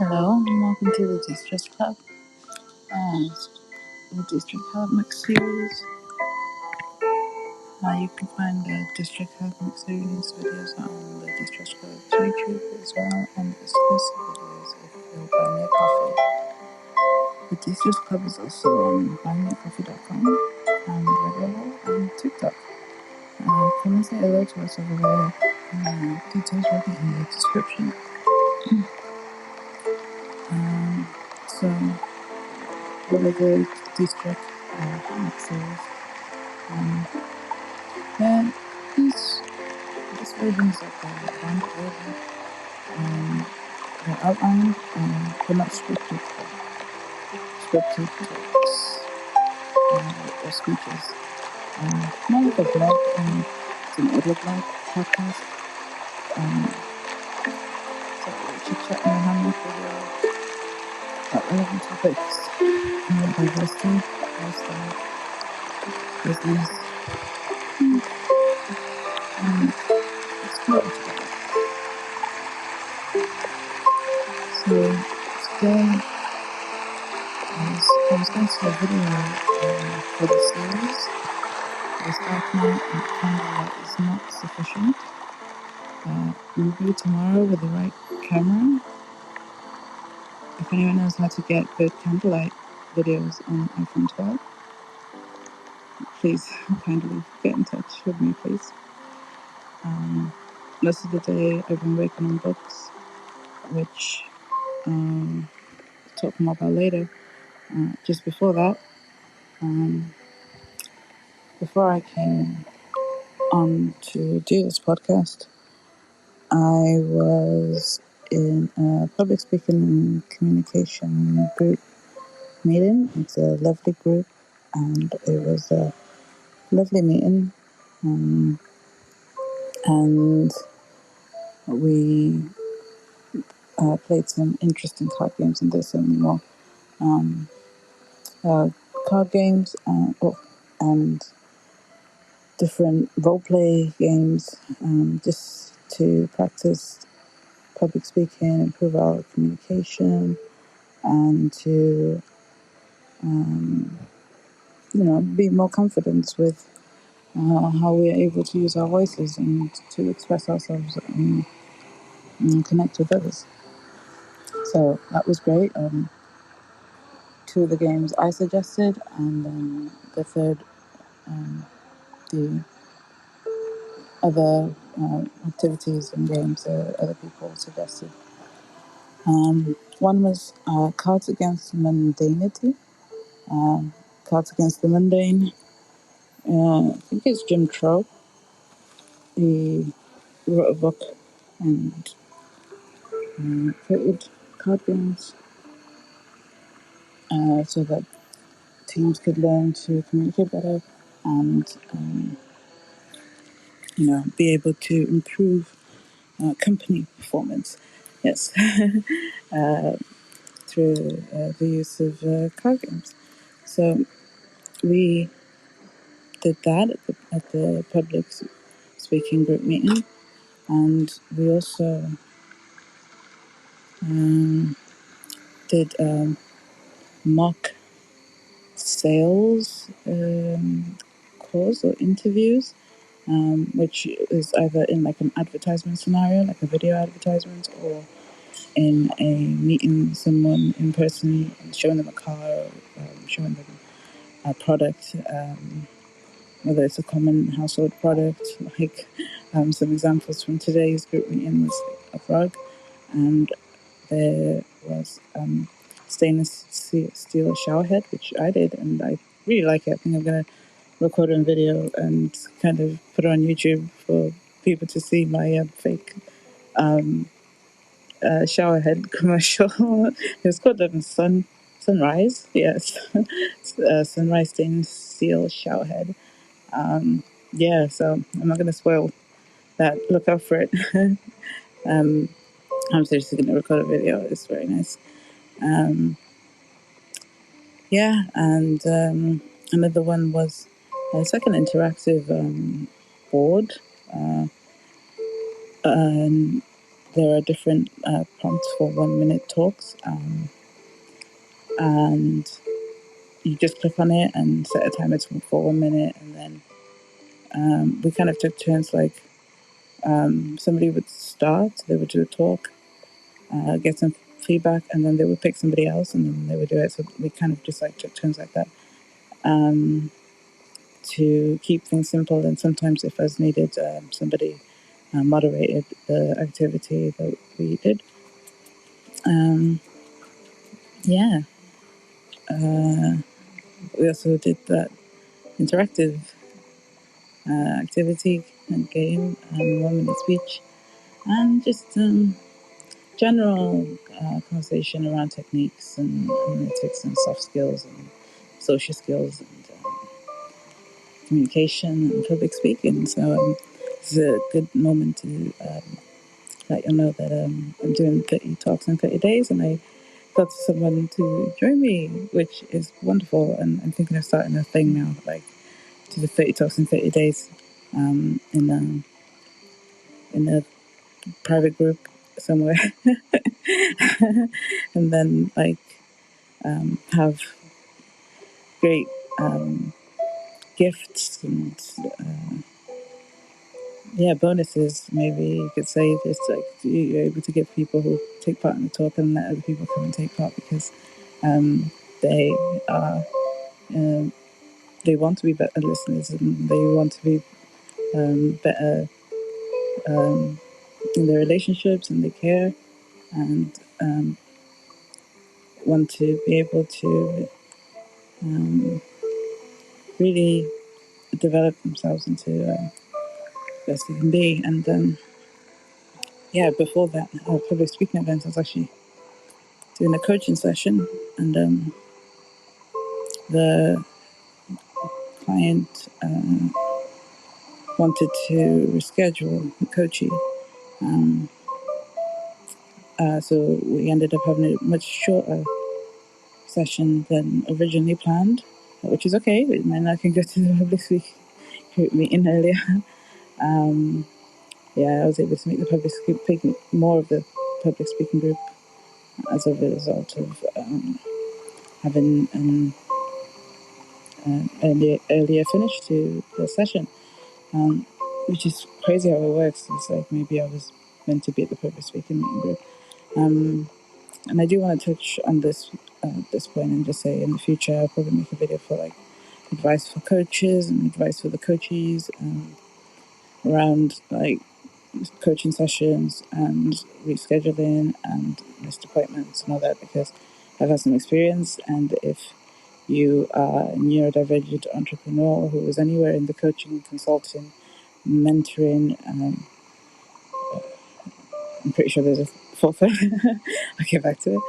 Hello, and welcome to the Destress Club. The Destress Hammock Series. You can find the Destress Hammock Series videos on the Destress Club's YouTube as well, and exclusive videos if you buy me a coffee. The Destress Club is also on buymeacoffee.com and Reddit and TikTok. Come and say hello to us over there. Details will be in the description. So, we're the Destress Hammock Series. Yeah, this version's like a advanced version. They're outlined, they're not scripted talks or speeches. More like a blog, it's an audio blog podcast. So chit chat in the hammock video about relevant topics, diversity, lifestyle, business, and explore together. So today I was going to do a video for the series. This dark night and candlelight is not sufficient. Review tomorrow with the right camera. If anyone knows how to get good candlelight videos on iPhone 12, please kindly get in touch with me, please. Most of the day I've been working on books, which I'll talk more about later. Just before that, before I came on to do this podcast, I was in a public speaking and communication group meeting. It's a lovely group, and it was a lovely meeting. And we played some interesting card games, and there's so many more card games and different role play games, just to practice public speaking, improve our communication, and to be more confident with how we are able to use our voices and to express ourselves and connect with others. So that was great. Two of the games I suggested, and then the third, the other activities and games that other people suggested. One was Cards Against Mundanity. Cards Against the Mundane. I think it's Jim Crow. He wrote a book and created card games so that teams could learn to communicate better and be able to improve company performance. Yes, through the use of card games. So we did that at the public speaking group meeting, and we also did mock sales calls or interviews, which is either in like an advertisement scenario, like a video advertisement, or in a meeting someone in person, showing them a car, showing them a product, whether it's a common household product. Like some examples from today's group meeting was a rug, and there was stainless steel shower head, which I did, and I really like it. I think I'm going to record a video and kind of put it on YouTube for people to see my fake shower head commercial. It was called Sunrise, yes. Sunrise stainless steel shower head. Yeah, so I'm not going to spoil that. Look out for it. I'm seriously going to record a video. It's very nice. Yeah, and another one was it's like an interactive board. And there are different prompts for 1 minute talks, and you just click on it and set a timer for 1 minute, and then we kind of took turns. Like somebody would start, they would do a talk, get some feedback, and then they would pick somebody else, and then they would do it. So we kind of just like took turns like that, to keep things simple. And sometimes, if as needed, somebody moderated the activity that we did. Yeah. We also did that interactive activity and game, 1 minute speech, and just general conversation around techniques and analytics and soft skills and social skills and communication and public speaking. So it's a good moment to let you know that I'm doing 30 talks in 30 days, and I got someone to join me, which is wonderful. And I'm thinking of starting a thing now, like to the 30 talks in 30 days, in a private group somewhere, and then like have great gifts and bonuses. Maybe you could say, just like you're able to give people who take part in the talk and let other people come and take part, because they are they want to be better listeners, and they want to be better in their relationships, and they care, and want to be able to really develop themselves into the best they can be. And before that public speaking event, I was actually doing a coaching session, and the client wanted to reschedule the Coachee. So we ended up having a much shorter session than originally planned, which is okay. And then I can go to the public speaking group meeting earlier. I was able to make the public speaking, more of the public speaking group, as a result of having an earlier finish to the session, which is crazy how it works. It's like maybe I was meant to be at the public speaking meeting group. And I do want to touch on this at this point and just say, in the future I'll probably make a video for like advice for coaches and advice for the coachees, around like coaching sessions and rescheduling and missed appointments and all that, because I've had some experience. And if you are a neurodivergent entrepreneur who is anywhere in the coaching, consulting, mentoring, I'm pretty sure there's a fourth one. I'll get back to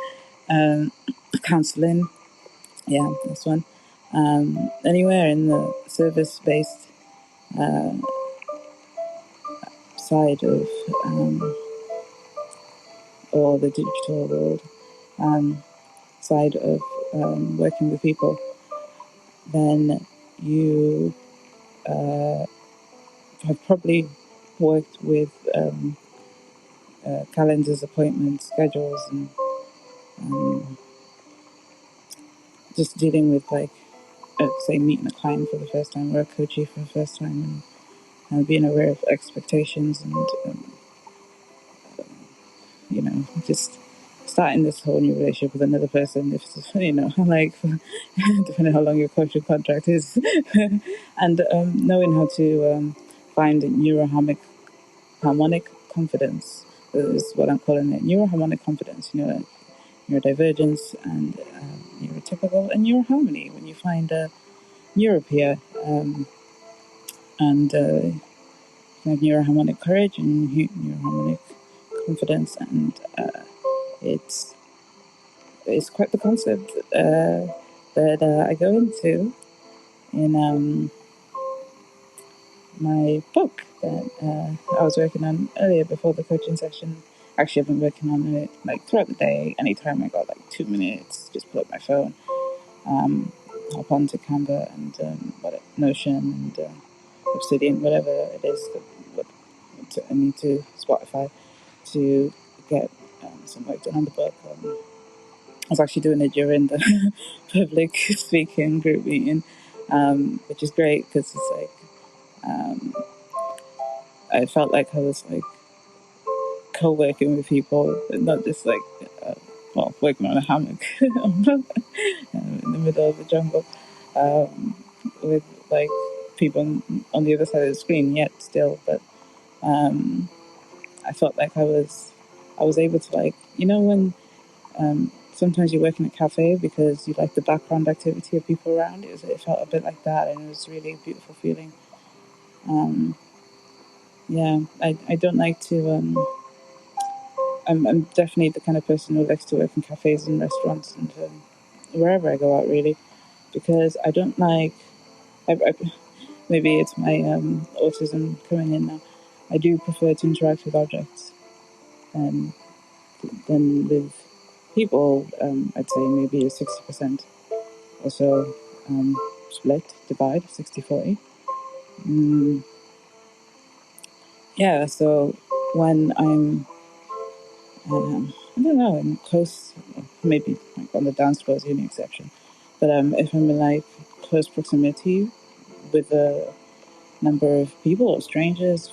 it. Counseling, yeah, this one. Anywhere in the service-based side of or the digital world side of working with people, then you have probably worked with calendars, appointments, schedules, and just dealing with like, say, meeting a client for the first time or a coachee for the first time, and being aware of expectations, and just starting this whole new relationship with another person, if like depending on how long your coaching contract is, and knowing how to find harmonic confidence is what I'm calling it. Neuroharmonic confidence, like neurodivergence and neurotypical and neuroharmony. When you find a neuropeer, and like neuroharmonic courage and neuroharmonic confidence, and it's quite the concept that I go into in my book that I was working on earlier before the coaching session. Actually, I've been working on it like throughout the day. Anytime I got like 2 minutes, just pull up my phone, hop onto Canva and Notion and Obsidian, whatever it is that I need to Spotify, to get some work done on the book. I was actually doing it during the public speaking group meeting, which is great because it's like I felt like I was like co-working with people, and not just like working on a hammock in the middle of the jungle with like people on the other side of the screen. Yet still, but I felt like I was able to like when sometimes you work in a cafe because you like the background activity of people around. It felt a bit like that, and it was really a beautiful feeling. Yeah, I don't like to. I'm definitely the kind of person who likes to work in cafes and restaurants and wherever I go out, really, because I don't like. I, maybe it's my autism coming in now. I do prefer to interact with objects um, than with people. I'd say maybe a 60% or so split, divide, 60-40. Yeah, so when I'm I don't know, I'm close, maybe like on the dance floor is the only exception. But if I'm in like close proximity with a number of people or strangers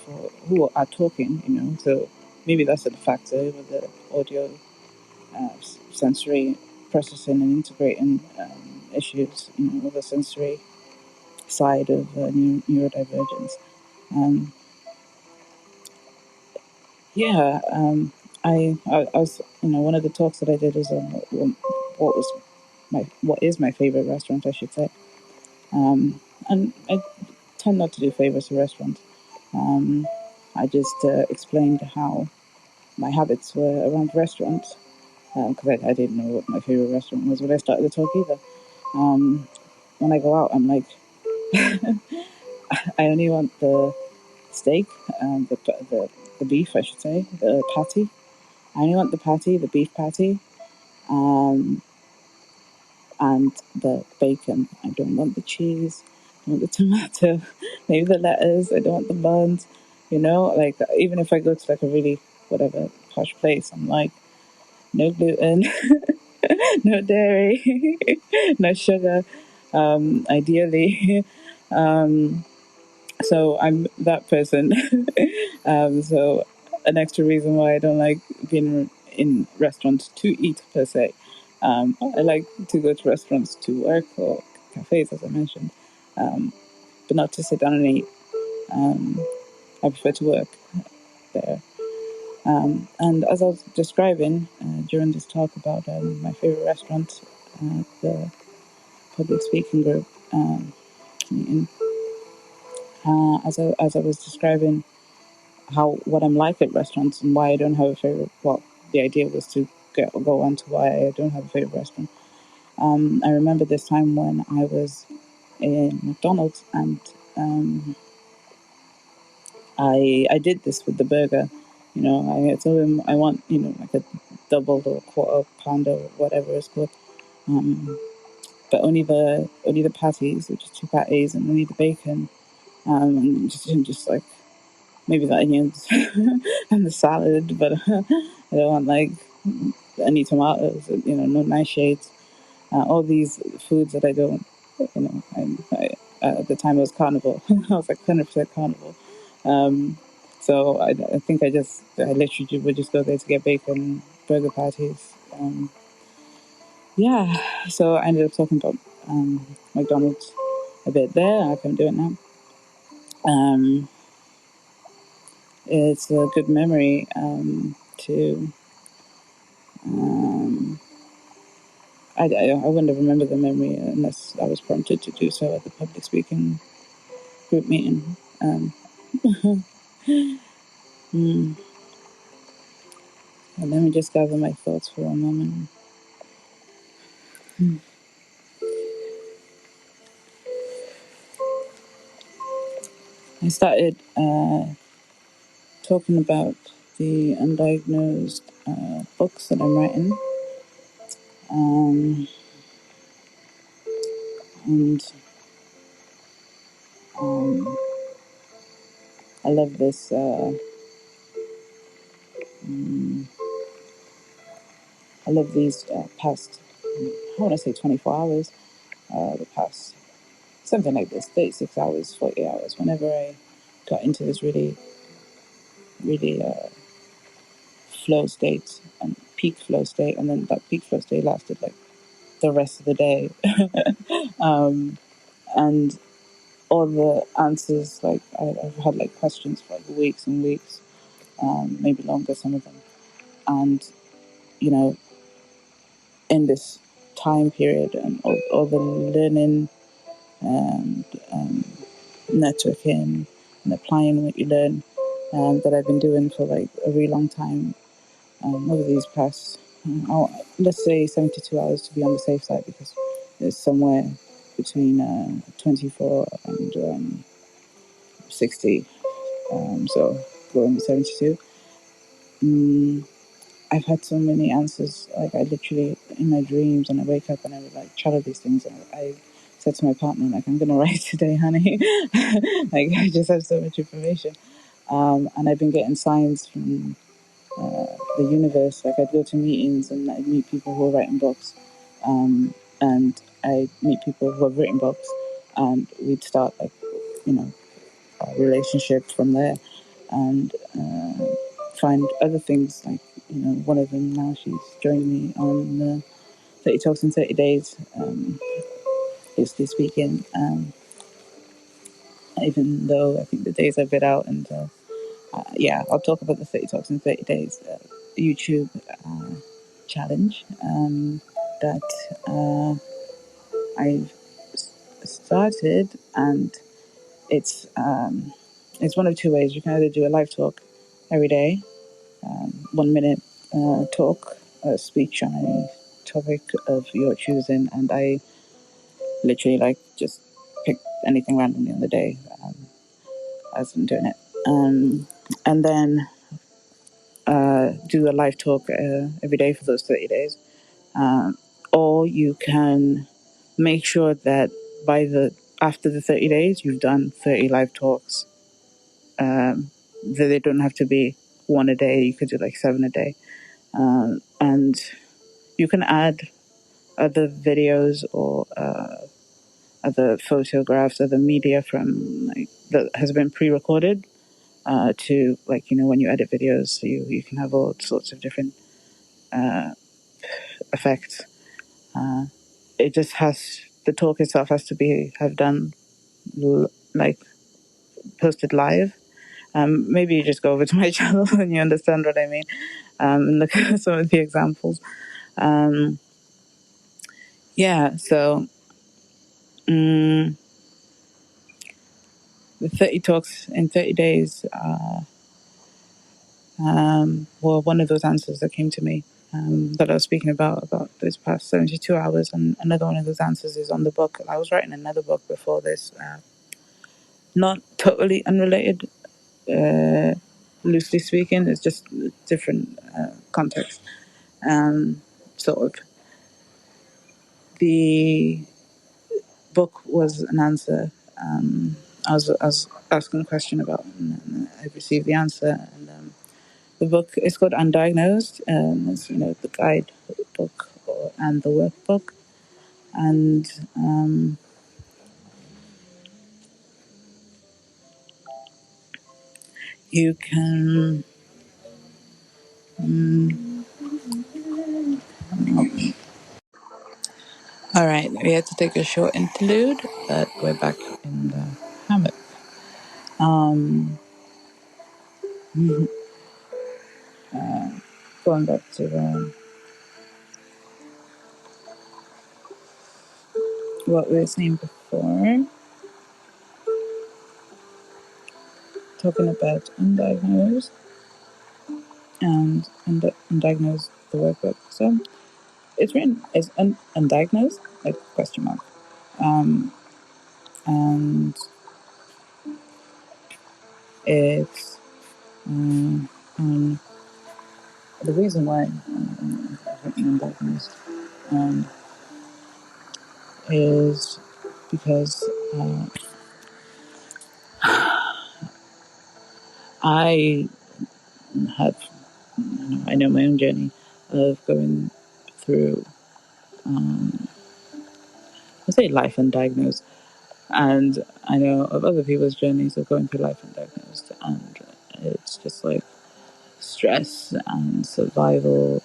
who are talking, so maybe that's a factor with the audio sensory processing and integrating issues, with the sensory side of neurodivergence. Um, yeah, I was, one of the talks that I did was on what was what is my favorite restaurant, I should say. And I tend not to do favors to restaurants. Um, I just explained how my habits were around restaurants because I didn't know what my favorite restaurant was when I started the talk either. Um, when I go out, I'm like, I only want the steak, the beef, I should say, the patty. I only want the patty, the beef patty, um, and the bacon. I don't want the cheese. I don't want the tomato, maybe the lettuce. I don't want the buns. Like even if I go to like a really whatever posh place, I'm like no gluten, no dairy, no sugar. Ideally, so I'm that person. So an extra reason why I don't like being in restaurants to eat per se. I like to go to restaurants to work or cafes, as I mentioned, but not to sit down and eat. I prefer to work there. And as I was describing during this talk about my favorite restaurant, the public speaking group meeting, as I was describing how what I'm like at restaurants and why I don't have a favorite. Well, the idea was to go on to why I don't have a favorite restaurant. I remember this time when I was in McDonald's and I did this with the burger. I told him I want like a double or quarter pounder or whatever it's called, but only the patties, which is two patties, and only the bacon, and just like maybe the onions and the salad, but I don't want like any tomatoes, no nightshades, all these foods that I don't, at the time I was carnivore. I was like 100% carnivore. So I think I literally would just go there to get bacon, burger patties. Yeah, so I ended up talking about McDonald's a bit there. I can do it now. Um, it's a good memory to. I wouldn't have remembered the memory unless I was prompted to do so at the public speaking group meeting. Mm, let me just gather my thoughts for a moment. I started talking about the undiagnosed books that I'm writing. Um, and I love this all of these past, I want to say 24 hours, the past, something like this, 36 hours, 40 hours, whenever I got into this really, really flow state and peak flow state, and then that peak flow state lasted like the rest of the day. And all the answers, like I've had like questions for like weeks and weeks, maybe longer, some of them. And, you know, in this time period and all the learning and networking and applying what you learn that I've been doing for like a really long time over these past, let's say 72 hours to be on the safe side, because it's somewhere between 24 and 60. So going to 72. I've had so many answers. Like I literally, in my dreams, and I wake up and I would like channel these things. And I said to my partner, like, I'm gonna write today, honey. Like I just have so much information, and I've been getting signs from the universe. Like I'd go to meetings and I'd meet people who are writing books, and I meet people who have written books, and we'd start like, you know, a relationship from there, and find other things. Like, you know, one of them now, she's joined me on the 30 Talks in 30 Days, loosely speaking, even though I think the days are a bit out. And yeah, I'll talk about the 30 Talks in 30 Days YouTube challenge that I've started, and it's one of two ways. You can either do a live talk every day, 1 minute talk, speech on any topic of your choosing, and I literally like just pick anything randomly on the day as I'm doing it, and then do a live talk every day for those 30 days. Or you can make sure that by the after the 30 days you've done 30 live talks. That they don't have to be one a day. You could do like 7 a day, and you can add other videos or other photographs, other media from like that has been pre-recorded to, like, you know, when you edit videos, you can have all sorts of different effects. It just has, the talk itself has to be have done like posted live. Maybe you just go over to my channel and you understand what I mean. And look at some of the examples. Yeah, so the 30 talks in 30 days were one of those answers that came to me, that I was speaking about those past 72 hours. And another one of those answers is on the book. I was writing another book before this, not totally unrelated, loosely speaking. It's just different context. Sort of. The book was an answer. I was asking a question about, and I received the answer. And the book is called Undiagnosed. It's, you know, the guide book and the workbook. And you can. All right, we had to take a short interlude, but we're back in the hammock. Going back to what we were saying before, talking about undiagnosed and undiagnosed, the workbook. So it's written as undiagnosed, like question mark, and it's on the reason why I've written undiagnosed is because I have, I know my own journey of going through, I say life undiagnosed, and I know of other people's journeys of going through life undiagnosed, and it's just like stress and survival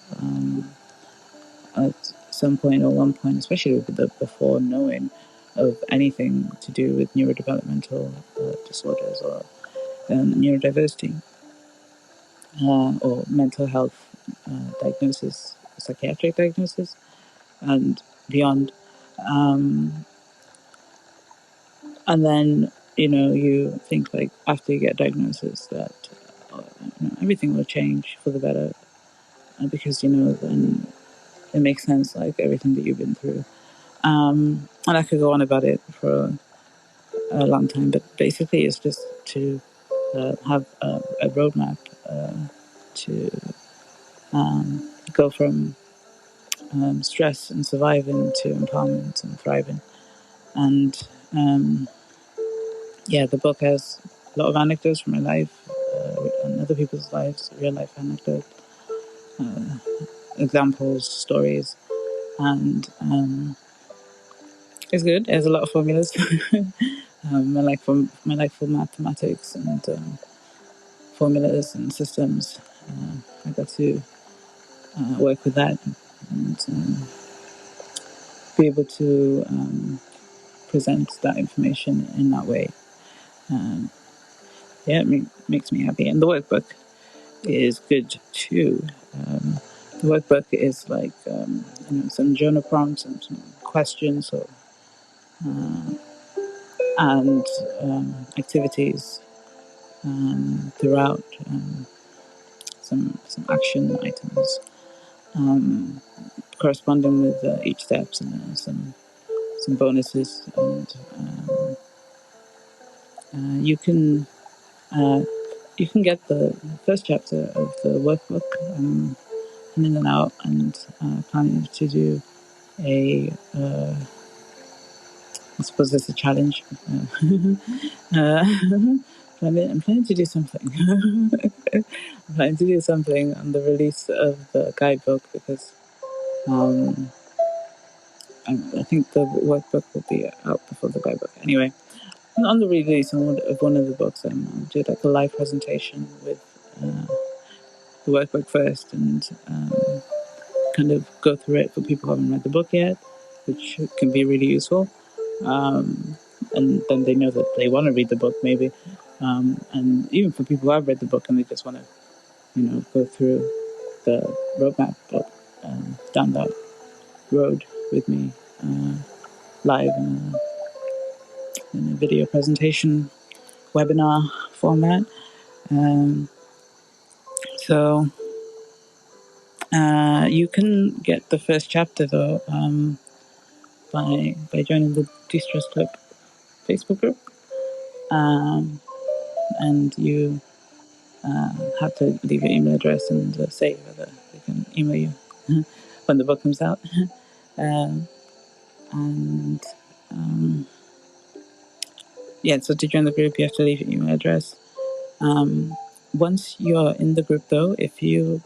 at some point or one point, especially with the before knowing of anything to do with neurodevelopmental disorders or neurodiversity or mental health diagnosis, psychiatric diagnosis, and beyond. Um, and then, you think like after you get diagnosis that everything will change for the better because, then it makes sense, like everything that you've been through. And I could go on about it for a long time, but basically it's just to have a roadmap to go from stress and surviving to empowerment and thriving. And the book has a lot of anecdotes from my life and other people's lives, real life anecdotes, examples, stories, and it's good. It has a lot of formulas. My like for mathematics and formulas and systems. I got to work with that and be able to present that information in that way. It makes me happy. And the workbook is good too. The workbook is like some journal prompts and some questions and activities throughout, some action items corresponding with each steps, and some bonuses, and you can get the first chapter of the workbook in and out, and planning to do I suppose it's a challenge. I'm planning to do something. I'm planning to do something on the release of the guidebook because I think the workbook will be out before the guidebook. Anyway, on the release of one of the books, I'll do like a live presentation with the workbook first, and kind of go through it for people who haven't read the book yet, which can be really useful. And then they know that they want to read the book, maybe. And even for people who have read the book and they just want to, go through the roadmap book, down that road with me, live in a video presentation, webinar format. So you can get the first chapter though by joining the Destress Club Facebook group, and you have to leave your email address and say whether they can email you when the book comes out. And so to join the group, you have to leave your email address. Once you're in the group, though, if you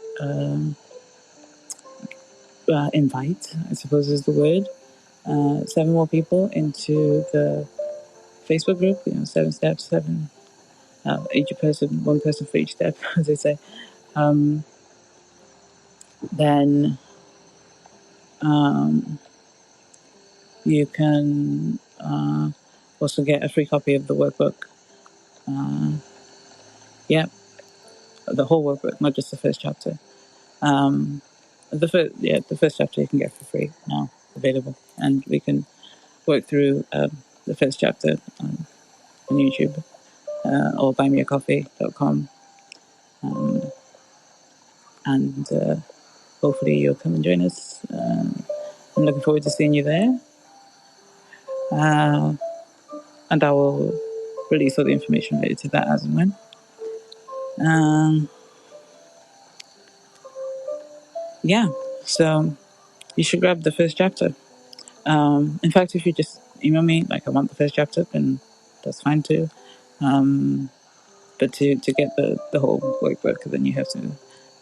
invite, I suppose is the word, 7 more people into the Facebook group, 7 steps, 7, each person, 1 person for each step, as they say, then you can also get a free copy of the workbook. The whole workbook, not just the first chapter. The first chapter you can get for free now, available, and we can work through the first chapter on YouTube or buymeacoffee.com, and hopefully you'll come and join us. I'm looking forward to seeing you there, and I will release all the information related to that as and when. So you should grab the first chapter. In fact, if you just email me, like I want the first chapter, then that's fine too. But to get the whole workbook, then you have to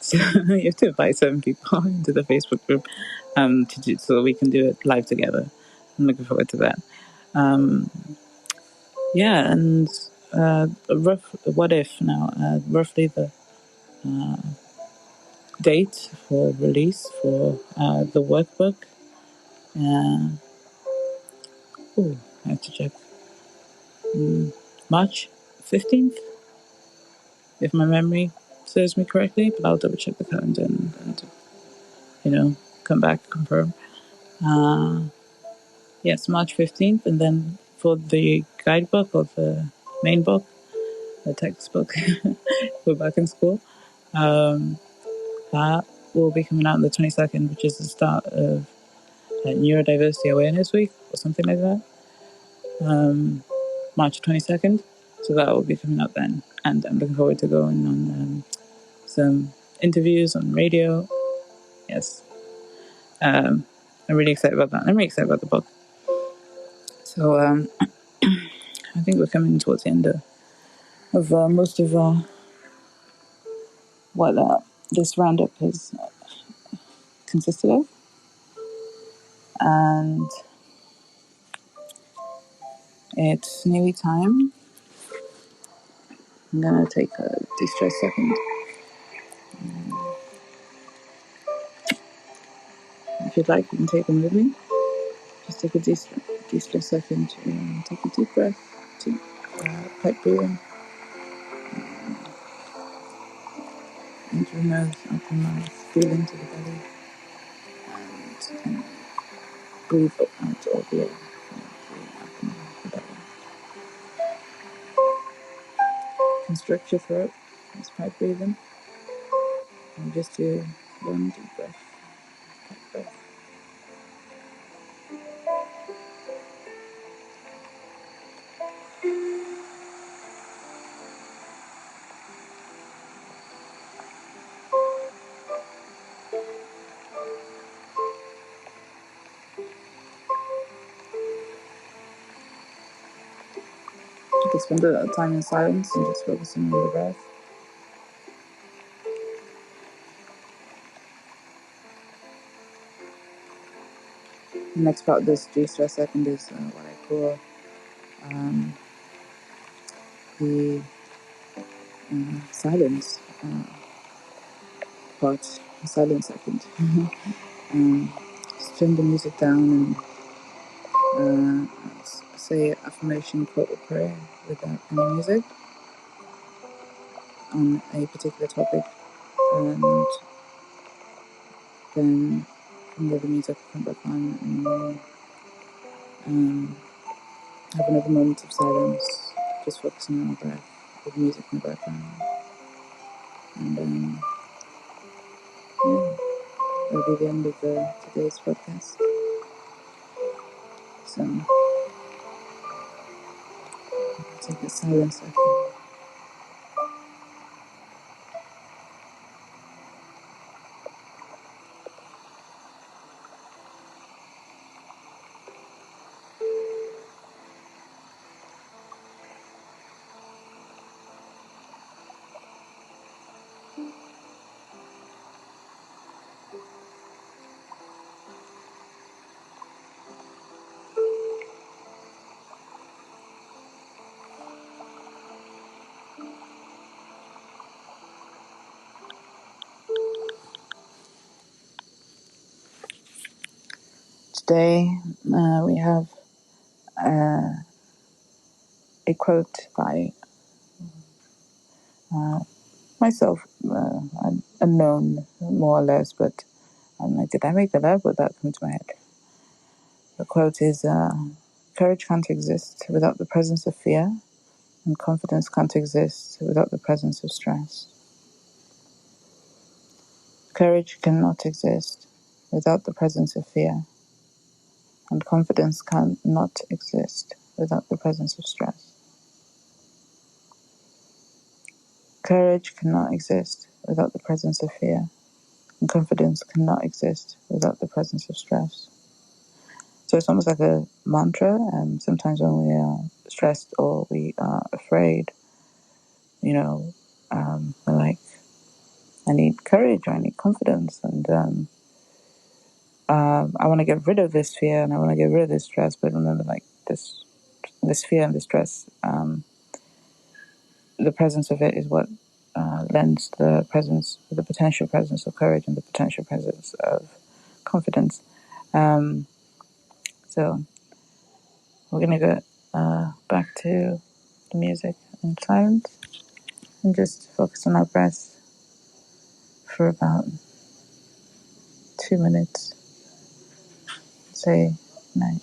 So you have to invite 7 people into the Facebook group so we can do it live together. I'm looking forward to that. Um, yeah, and what if now? Roughly the date for release for the workbook. Uh, I have to check. March 15th, if my memory serves me correctly, but I'll double check the calendar and come back, confirm. Yes, March 15th, and then for the guidebook or the main book, the textbook, we're back in school. That will be coming out on the 22nd, which is the start of Neurodiversity Awareness Week or something like that. March 22nd. So that will be coming out then. And I'm looking forward to going on some interviews on radio. Yes. I'm really excited about that. I'm really excited about the book. So I think we're coming towards the end of most of what this roundup has consisted of. And it's nearly time. I'm going to take a Destress Second. If you'd like, you can take them with me. Just take a Destress Second. Take a deep breath. Deep pipe breathing. Into the nose, up the mouth. Feel into the belly. And breathe out all the air. Constrict your throat. That's pipe breathing. And just do one deep breath. Pipe breath. You can spend a little time in silence and just focusing on the breath. The next part of this Destress Second is what I call the silence part, the silence second. Just turn the music down and say affirmation, quote, or prayer without any music on a particular topic, and then let the music come back on and have another moment of silence, just focusing on the breath with music in the background. And yeah, that'll be the end of today's podcast. So take a silence second. Today we have a quote by myself, unknown more or less, but I'm like, did I make that up? Or that come to my head? The quote is, courage can't exist without the presence of fear, and confidence can't exist without the presence of stress. Courage cannot exist without the presence of fear, and confidence cannot exist without the presence of stress. Courage cannot exist without the presence of fear, and confidence cannot exist without the presence of stress. So it's almost like a mantra, and sometimes when we are stressed or we are afraid, we're like, I need courage, or I need confidence, and I want to get rid of this fear, and I want to get rid of this stress. But remember, like this fear and this stress, the presence of it is what lends the potential presence of courage and the potential presence of confidence. Um, so we're gonna go back to the music in silence and just focus on our breath for about 2 minutes. Say night.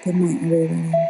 Good night, everybody.